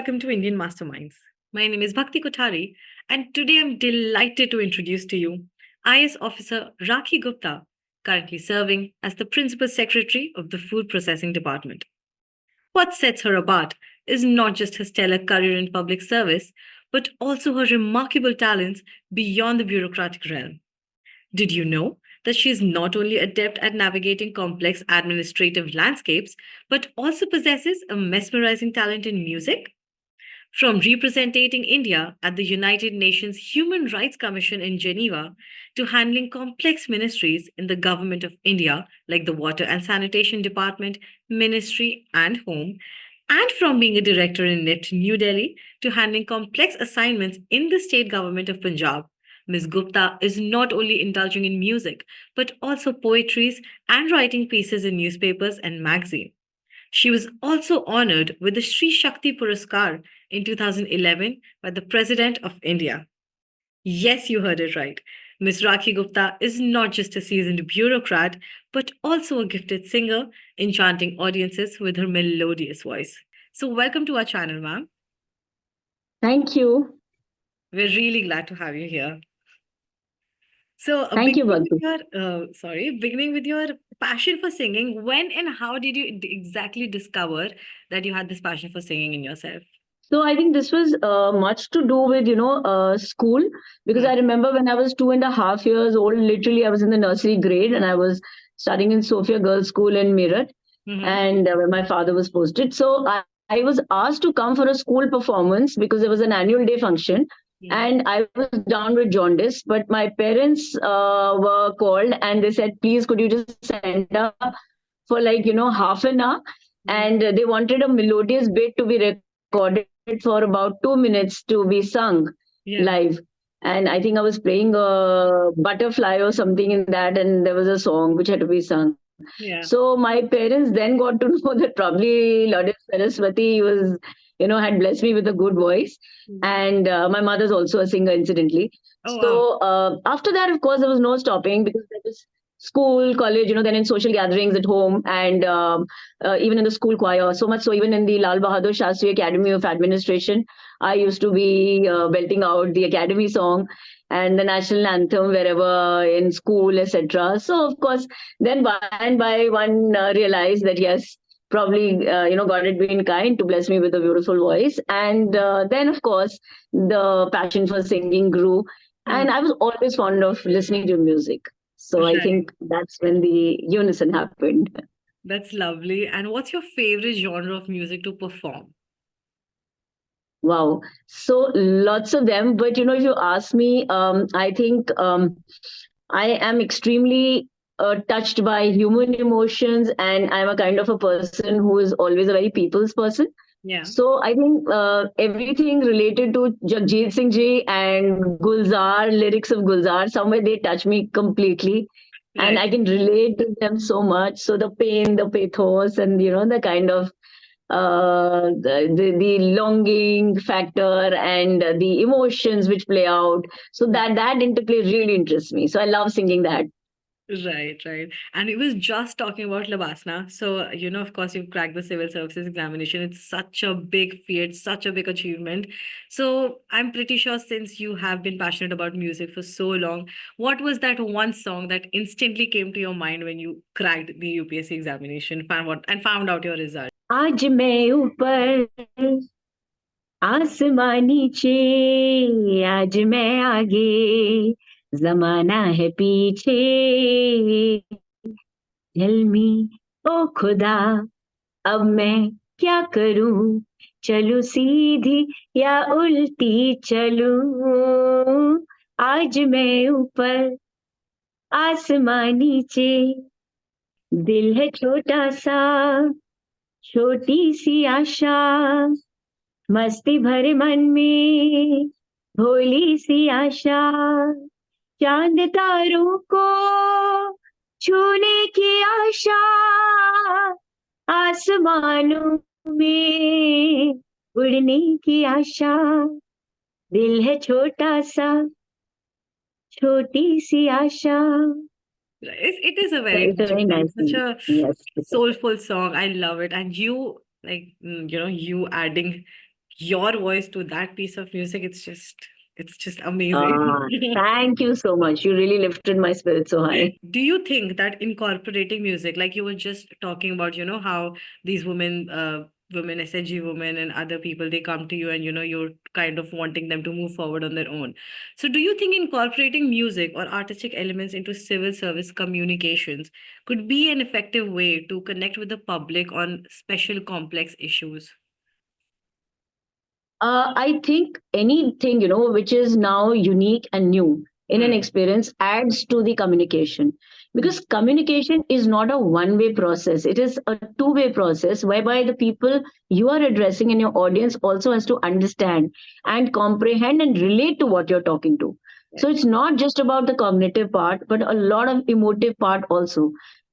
welcome to Indian Masterminds. My name is Bhakti Kothari, and today I'm delighted to introduce to you IAS Officer Rakhee Gupta, currently serving as the Principal Secretary of the Food Processing Department. What sets her apart is not just her stellar career in public service, but also her remarkable talents beyond the bureaucratic realm. Did you know that she is not only adept at navigating complex administrative landscapes, but also possesses a mesmerizing talent in music? From representing India at the United Nations Human Rights Commission in Geneva to handling complex ministries in the Government of India, like the Water and Sanitation Department, Ministry, and Home, and from being a director in NIT New Delhi to handling complex assignments in the state government of Punjab, Ms. Gupta is not only indulging in music, but also poetries and writing pieces in newspapers and magazines. She was also honored with the Sri Shakti Puraskar in 2011 by the President of India. Yes, you heard it right. Ms. Rakhee Gupta is not just a seasoned bureaucrat, but also a gifted singer, enchanting audiences with her melodious voice. So, welcome to our channel, ma'am. Thank you. We're really glad to have you here. So, Thank you, Bhakti. beginning with your passion for singing, when and how did you exactly discover that you had this passion for singing in yourself? So I think this was much to do with, school, because I remember when I was 2.5 years old, literally I was in the nursery grade and I was studying in Sophia Girls' School in Meerut, and where my father was posted. So I was asked to come for a school performance because there was an annual day function. And I was down with jaundice, but my parents were called and they said, please, could you just send up for half an hour? And they wanted a melodious bit to be recorded for about 2 minutes to be sung live. And I think I was playing a butterfly or something in that, and there was a song which had to be sung. So my parents then got to know that probably Lord Saraswati was, had blessed me with a good voice. And my mother's also a singer, incidentally. So after that, of course, there was no stopping because there was school, college, then in social gatherings at home, and even in the school choir. So much so, even in the Lal Bahadur Shastri Academy of Administration, I used to be belting out the academy song and the national anthem wherever in school, etc. So, of course, then by and by one realized that yes, probably God had been kind to bless me with a beautiful voice. And then, of course, the passion for singing grew, and I was always fond of listening to music. So I think that's when the unison happened. That's lovely. And what's your favorite genre of music to perform? Wow. So lots of them. But, if you ask me, I think I am extremely touched by human emotions, and I'm a kind of a person who is always a very people's person. So I think everything related to Jagjit Singh Ji and Gulzar, lyrics of Gulzar, somewhere they touch me completely. And I can relate to them so much. So the pain, the pathos, and the kind of the longing factor and the emotions which play out. So that interplay really interests me. So I love singing that. Right. And we was just talking about Labasna. So, of course, you've cracked the civil services examination. It's such a big feat, such a big achievement. So, I'm pretty sure since you have been passionate about music for so long, what was that one song that instantly came to your mind when you cracked the UPSC examination and found out your result? आज मैं ऊपर आसमां नीचे, आज मैं आगे जमाना है पीछे, झलमी ओ खुदा अब मैं क्या करूं, चलूं सीधी या उल्टी चलूं, आज मैं ऊपर आसमां नीचे, दिल है छोटा सा, छोटी सी आशा, मस्ती भरे मन में भोली सी आशा, चांद तारों को छूने की आशा, आसमानों में उड़ने की आशा, दिल है छोटा सा, छोटी सी आशा. It is a very nice, such a soulful song. I love it. And you, you adding your voice to that piece of music, it's just Ah, amazing. thank you so much. You really lifted my spirit so high. Do you think that incorporating music, like you were just talking about, how these women, SNG women and other people, they come to you and, you're kind of wanting them to move forward on their own. So do you think incorporating music or artistic elements into civil service communications could be an effective way to connect with the public on special complex issues? I think anything, which is now unique and new in an Hmm. experience adds to the communication. Hmm. Because communication is not a one-way process, it is a two-way process whereby the people you are addressing and your audience also has to understand and comprehend and relate to what you're talking to. Yeah. So it's not just about the cognitive part, but a lot of emotive part also.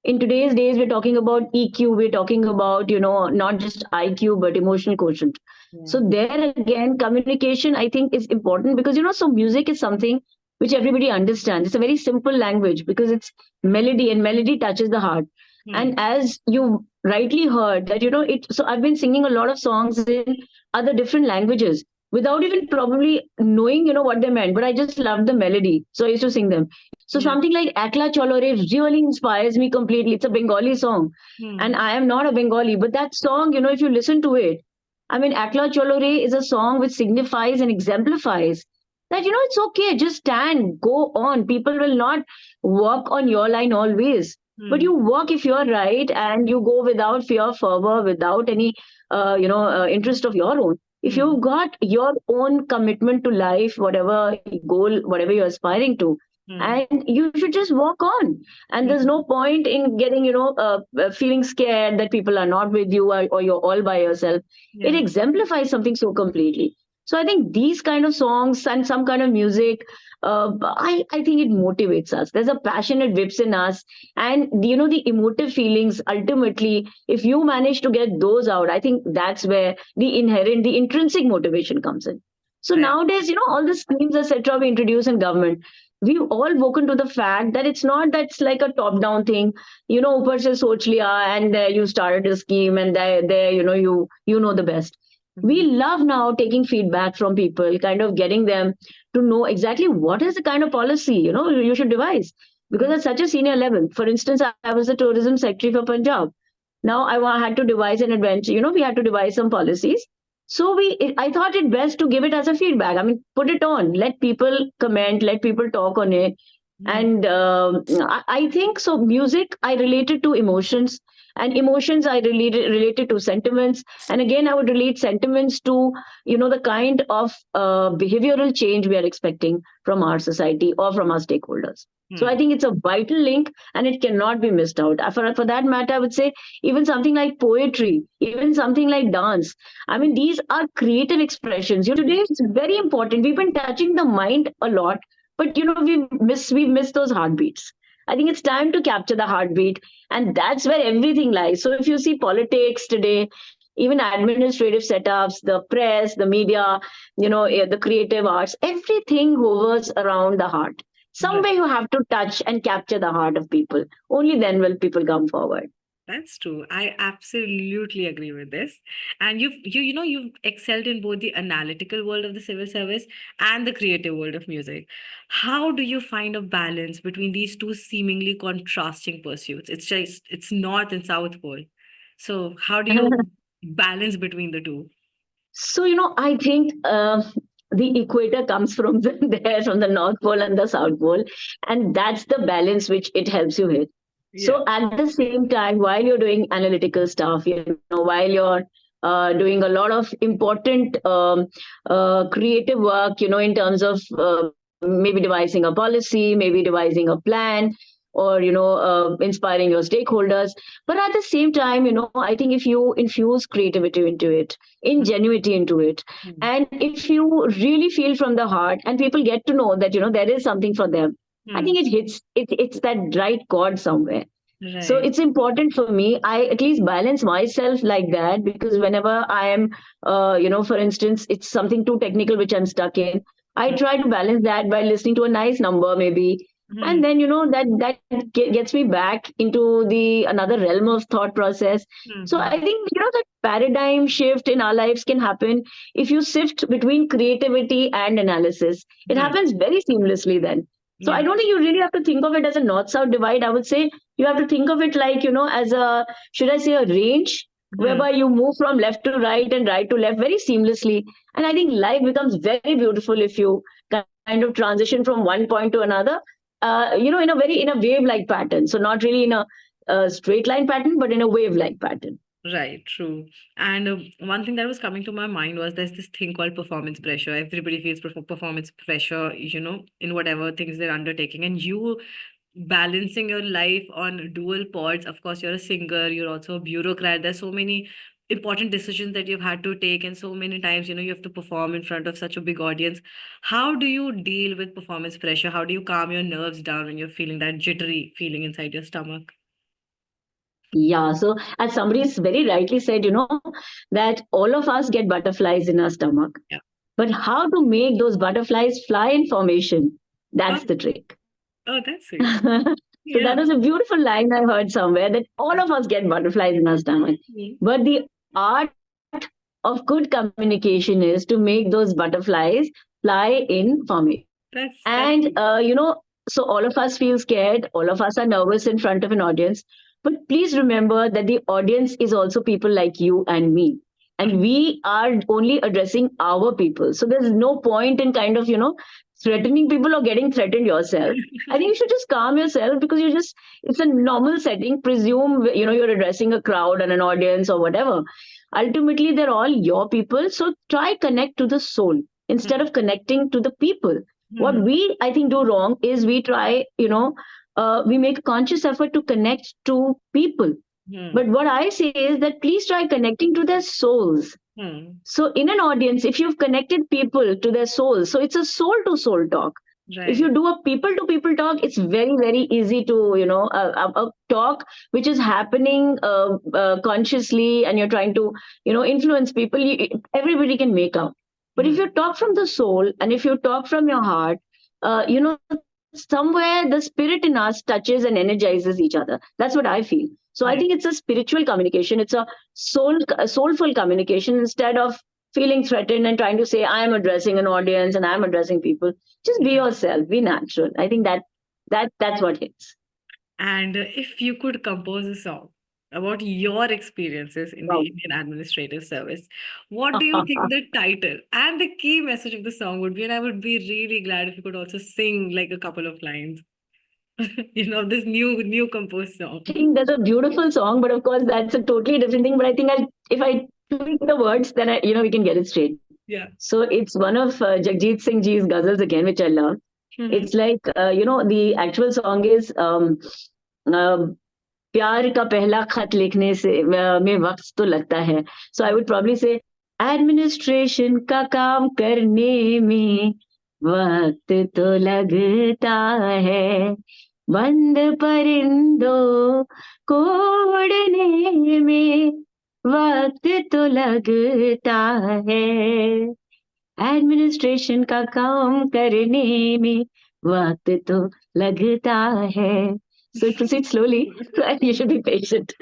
In today's days, we're talking about EQ, we're talking about, not just IQ, but emotional quotient. Yeah. So there again, communication I think is important because so music is something which everybody understands. It's a very simple language because it's melody and melody touches the heart. Hmm. And as you rightly heard that it. So I've been singing a lot of songs in other different languages without even probably knowing what they meant, but I just loved the melody, so I used to sing them. So Yeah. something like Akla Cholore really inspires me completely. It's a Bengali song, and Hmm. I am not a Bengali, but that song, if you listen to it, I mean, Akla Cholore is a song which signifies and exemplifies that, it's okay, just stand, go on. People will not walk on your line always. But Hmm. you walk if you're right and you go without fear, fervor, without any, interest of your own. If Hmm. you've got your own commitment to life, whatever goal, whatever you're aspiring to, Hmm. and you should just walk on. And there's Hmm. no point in getting, feeling scared that people are not with you, or you're all by yourself. It Yeah. exemplifies something so completely. So I think these kind of songs and some kind of music, I think it motivates us. There's a passion it whips in us, and the emotive feelings. Ultimately, if you manage to get those out, I think that's where the intrinsic motivation comes in. So I nowadays, all the schemes, etc., we introduce in government, we've all woken to the fact that it's not that's like a top down thing. Upar se soch liya, and there you started a scheme, and there you know the best. We Mhm. love now taking feedback from people, kind of getting them to know exactly what is the kind of policy you should devise, because Mhm. at such a senior level. For instance, I was the tourism secretary for Punjab. Now had to devise an adventure. We had to devise some policies. So I thought it best to give it as a feedback. I mean, put it on, let people comment, let people talk on it. Mhm. And I think so. Music, I related to emotions, and emotions I related to sentiments. And again, I would relate sentiments to the kind of behavioral change we are expecting from our society or from our stakeholders. So I Mhm. think it's a vital link, and it cannot be missed out. For that matter, I would say even something like poetry, even something like dance. I mean, these are creative expressions. Today it's very important. We've been touching the mind a lot, but we've missed those heartbeats. I think it's time to capture the heartbeat, and that's where everything lies. So if you see politics today, even administrative setups, the press, the media, the creative arts, everything hovers around the heart. Right. Somewhere you have to touch and capture the heart of people. Only then will people come forward. That's true. I absolutely agree with this. And you've excelled in both the analytical world of the civil service and the creative world of music. How do you find a balance between these two seemingly contrasting pursuits? It's North and South Pole. So how do you balance between the two? So, I think the equator comes from there, from the North Pole and the South Pole, and that's the balance which it helps you hit. Yeah. So, at the same time, while you're doing analytical stuff, while you're doing a lot of important creative work, in terms of maybe devising a policy, maybe devising a plan, or inspiring your stakeholders. But at the same time, I think if you infuse creativity into it, ingenuity into it, Mhm. and if you really feel from the heart and people get to know that there is something for them, I think Mhm. it's that right chord somewhere. So Right. it's important for me. I at least balance myself like that, because whenever I am, for instance, it's something too technical which I'm stuck in. I try to balance that by listening to a nice number, maybe, And then that gets me back into the another realm of thought process. So I think that paradigm shift in our lives can happen if you shift between creativity and analysis. It Yeah. happens very seamlessly then. So I Yeah. don't think you really have to think of it as a north south divide. I would say you have to think of it like as a, should I say, a range Hmm. whereby you move from left to right and right to left very seamlessly. And I think life becomes very beautiful if you kind of transition from one point to another, in a wave like pattern. So not really in a straight line pattern, but in a wave like pattern. Right, true. And one thing that was coming to my mind was there's this thing called performance pressure. Everybody feels performance pressure, in whatever things they're undertaking. And you balancing your life on dual pods. Of course, you're a singer, you're also a bureaucrat. There's so many important decisions that you've had to take, and so many times, you have to perform in front of such a big audience. How do you deal with performance pressure? How do you calm your nerves down when you're feeling that jittery feeling inside your stomach? Yeah. So as somebody's very rightly said, that all of us get butterflies in our stomach. Yeah. But how to make those butterflies fly in formation? Oh, That's the trick. oh, that's sweet. So Yeah. that was a beautiful line I heard somewhere, that all of us get butterflies in our stomach. Mhm. But the art of good communication is to make those butterflies fly in formation. That's And, sweet. so all of us feel scared, all of us are nervous in front of an audience. But please remember that the audience is also people like you and me. And we are only addressing our people. So there's no point in kind of, threatening people or getting threatened yourself. I think you should just calm yourself, because it's a normal setting. Presume, you're addressing a crowd and an audience or whatever. Ultimately, they're all your people. So try connect to the soul instead of connecting to the people. What Mhm. we, I think, do wrong is we try, we make a conscious effort to connect to people. But Mhm. what I say is that please try connecting to their souls. Mhm. So in an audience, if you've connected people to their souls, so it's a soul to soul talk. If you Right. do a people to people talk, it's very very easy to, a talk which is happening consciously, and you're trying to, influence people. Everybody can make out. But if you Mhm. talk from the soul, and if you talk from your heart, somewhere the spirit in us touches and energizes each other. That's what I feel. So I Right. think it's a spiritual communication. It's a soulful communication, instead of feeling threatened and trying to say I am addressing an audience and I'm addressing people. Just be Yeah. yourself, be natural. I think that's what hits. And if you could compose a song about your experiences in the Wow. Indian Administrative Service, what do you think the title and the key message of the song would be? And I would be really glad if you could also sing like a couple of lines, this new composed song. I think that's a beautiful song, but of course that's a totally different thing. But I think if I tweak the words, then we can get it straight. Yeah. So it's one of Jagjit Singh Ji's ghazals again, which I love. Mhm. It's like, the actual song is, uh, प्यार का पहला खत लिखने से में वक्त तो लगता है. So I would probably say administration का काम करने में वक्त तो लगता है, बंद परिंदों को उड़ने में वक्त तो लगता है, एडमिनिस्ट्रेशन का काम करने में वक्त तो लगता है. So it proceeds slowly. So you should be patient.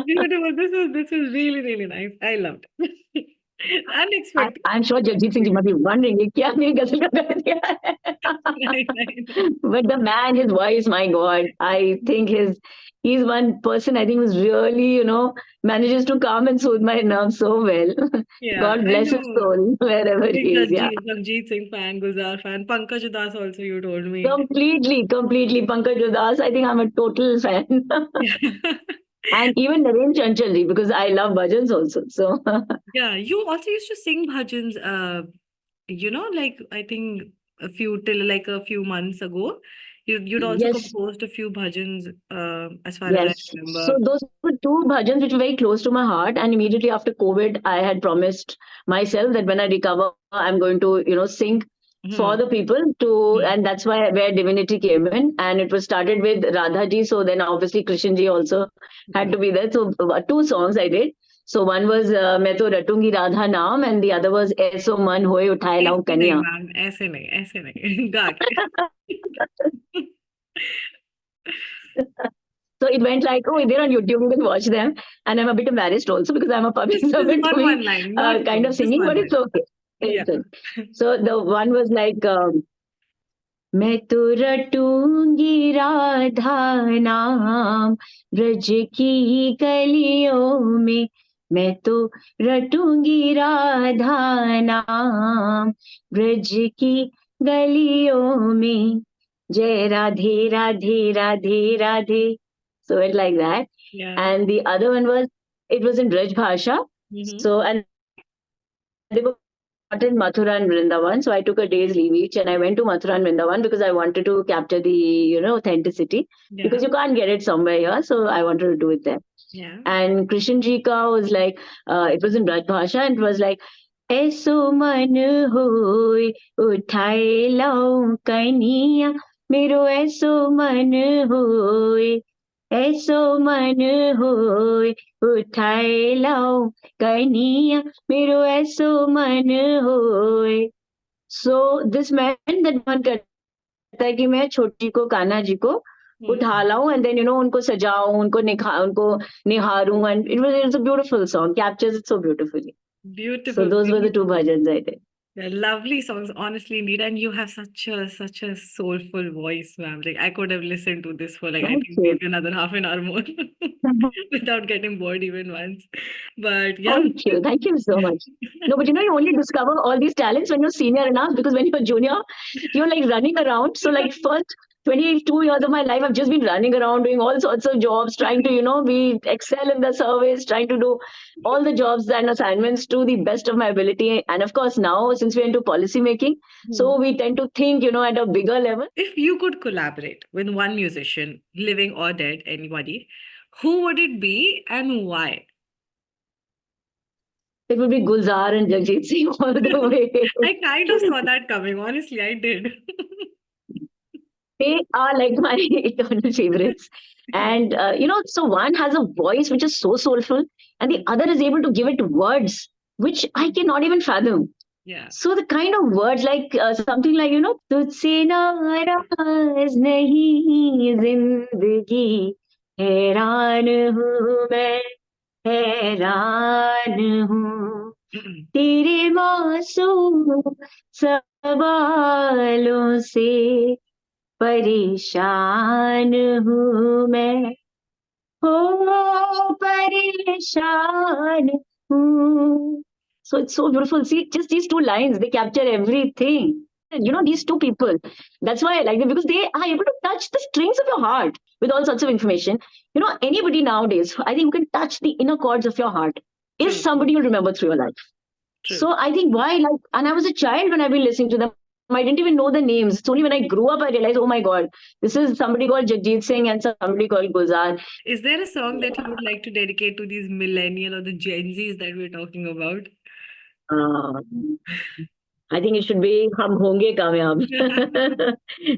Beautiful. This was really, really nice. I loved it. Unexpected. I'm sure Jagjit Singh ji must be wondering, ये क्या मेरी गजल का कर दिया Right, right, right. है? But the man, his voice, my God, I think he's one person I think who's really, manages to calm and soothe my nerves so well. Yeah, God I bless his know. soul wherever Big he is. Yeah. Jagjit Singh fan, Gulzar fan, Pankaj Das also you told me. Completely. Pankaj Udas, I think I'm a total fan. And even Naren Chanchalji, because I love bhajans also. So Yeah, you also used to sing bhajans, like I think a few months ago. You'd also yes, composed a few bhajans, as far as I yes. So remember. those were two bhajans which were very close to my heart. And immediately after COVID, I had promised myself that when I recover, I'm going to, sing for Hmm. the people to, Hmm. and that's where divinity came in. And it was started with Radha ji. So then obviously Krishan ji also had to be there. So two songs I did. So one was मैं तो रटूंगी राधा नाम, and the other was ऐसो मन होए उठाए लाऊं ऐसे नहीं कन्या. मैम, ऐसे नहीं गा के. So it went like, oh, they're on YouTube, you can watch them. And I'm a bit embarrassed also because I'm a public Just servant one doing one line, not kind more, of just singing, one but it's line. okay. Yeah. It's okay. So the one was like, मैं तो रटूंगी राधा नाम ब्रज की गलियों में मैं तो रटूंगी राधा नाम ब्रज की गलियों में जय Radhe Radhe Radhe Radhe. So it like that. Yeah. And the other one was, it was in Braj Bhasha. So, and they were not in Mathura and Vrindavan. So I took a day's leave each and I went to Mathura and Vrindavan because I wanted to capture the, authenticity, Yeah. because you can't get it somewhere here. So I wanted to do it there. Yeah. And Krishan Ji ka was like, it was in Braj Bhasha and it was like, ऐसो मन होय उठाए लाऊं कनिया मेरो ऐसो मन होय ऐसो मन होय उठाए लाऊं कनिया मेरो ऐसो मन होय. So this meant that मन करता है कि मैं छोटी को कान्हा जी को उठा लाऊं and then उनको सजाऊं उनको निहारूं, and it's a beautiful song, captures it so beautifully. Beautiful. So those were the two bhajans I did. They're lovely songs, honestly, indeed. And you have such a soulful voice, ma'am. Like I could have listened to this for like I Thank think you. maybe another half an hour more without getting bored even once. But yeah. Thank you so much. No, but you only discover all these talents when you're senior enough, because when you're junior, you're like running around. So like first 22 years of my life, I've just been running around doing all sorts of jobs, trying to, be excel in the service, trying to do all the jobs and assignments to the best of my ability. And of course, now since we're into policy making, so we tend to think, at a bigger level. If you could collaborate with one musician, living or dead, anybody, who would it be and why? It would be Gulzar and Jagjit Singh all the way. I kind of saw that coming. Honestly, I did. They are like my eternal favorites. And, so one has a voice which is so soulful, and the other is able to give it words which I cannot even fathom. Yeah. So the kind of words like something like, तुझसे नाराज नहीं जिंदगी हैरान हूँ मैं हैरान हूँ तेरे मासूम सवालों से परेशान हूँ मैं हो परेशान हूँ. So it's so beautiful. See, just these two lines, they capture everything. And these two people, that's why I like them, because they are able to touch the strings of your heart with all sorts of information. Anybody nowadays, I think you can touch the inner chords of your heart is somebody you'll remember through your life. True. So I think and I was a child when I've been listening to them. I didn't even know the names. It's only when I grew up I realized, oh my God, this is somebody called Jagjit Singh and somebody called Gulzar. Is there a song that you would like to dedicate to these millennial or the Gen Zs that we're talking about? I think it should be Hum Honge Kamyab.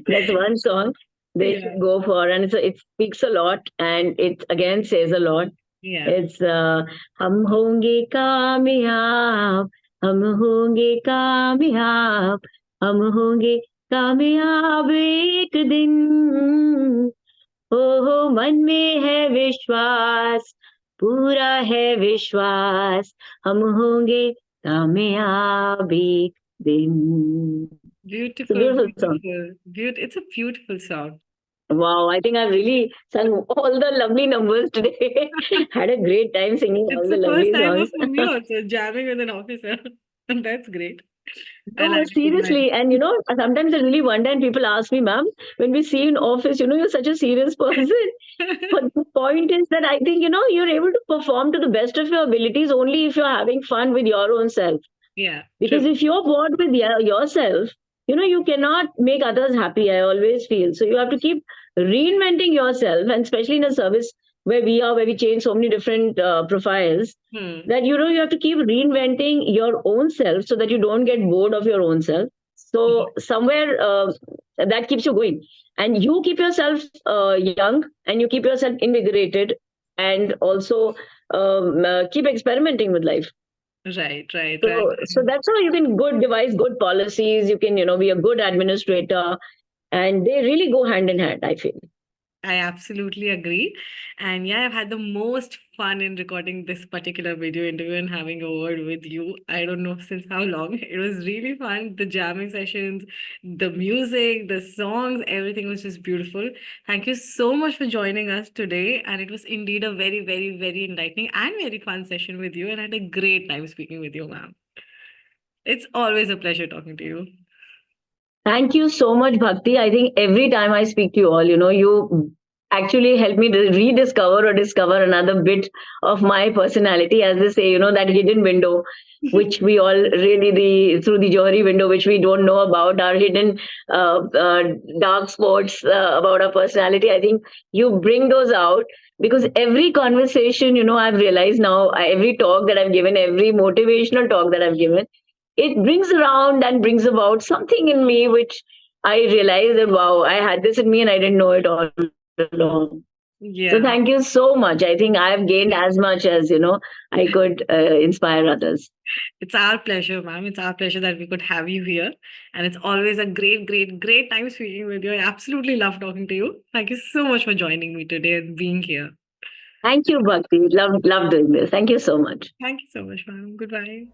That's one song they should go for, and it speaks a lot, and it again says a lot. Yeah. It's Hum Honge Kamyab, Hum Honge Kamyab, Hum Honge Kamyab ek din. Oh, मन में है विश्वास, पूरा है विश्वास, हम होंगे कामयाब एक दिन. Beautiful, beautiful song. It's a beautiful song. Wow, I think I've really sung all the lovely numbers today. Had a great time singing all the lovely songs. It's the first time for me also, jamming with an officer. And that's great. No, seriously. And, sometimes I really wonder, and people ask me, ma'am, when we see you in office, you're such a serious person. But the point is that I think, you're able to perform to the best of your abilities only if you're having fun with your own self. Yeah. Because if you're bored with yourself, you cannot make others happy, I always feel. So you have to keep reinventing yourself, and especially in a service where we change so many different profiles, that, you have to keep reinventing your own self so that you don't get bored of your own self. So somewhere that keeps you going. And you keep yourself young, and you keep yourself invigorated, and also keep experimenting with life. Right. So that's how you can devise good policies. You can, be a good administrator. and they really go hand in hand, I feel. I absolutely agree. And yeah, I've had the most fun in recording this particular video interview and having a word with you. I don't know since how long. It was really fun. The jamming sessions, the music, the songs, everything was just beautiful. Thank you so much for joining us today. And it was indeed a very, very, very enlightening and very fun session with you. And I had a great time speaking with you, ma'am. It's always a pleasure talking to you. Thank you so much, Bhakti. I think every time I speak to you all, you actually help me to rediscover or discover another bit of my personality, as they say, that hidden window, which we all really, through the Johari window, which we don't know about, our hidden dark spots about our personality. I think you bring those out, because every conversation, I've realized now, every talk that I've given, every motivational talk that I've given, it brings around and brings about something in me which I realized that, wow, I had this in me and I didn't know it all along. So thank Yeah. you so much. I think I have gained as much as I could inspire others. It's our pleasure, ma'am. It's our pleasure that we could have you here. And it's always a great, great, great time speaking with you. I absolutely love talking to you. Thank you so much for joining me today and being here. Thank you, Bhakti. Love doing this. Thank you so much. Thank you so much, ma'am. Goodbye.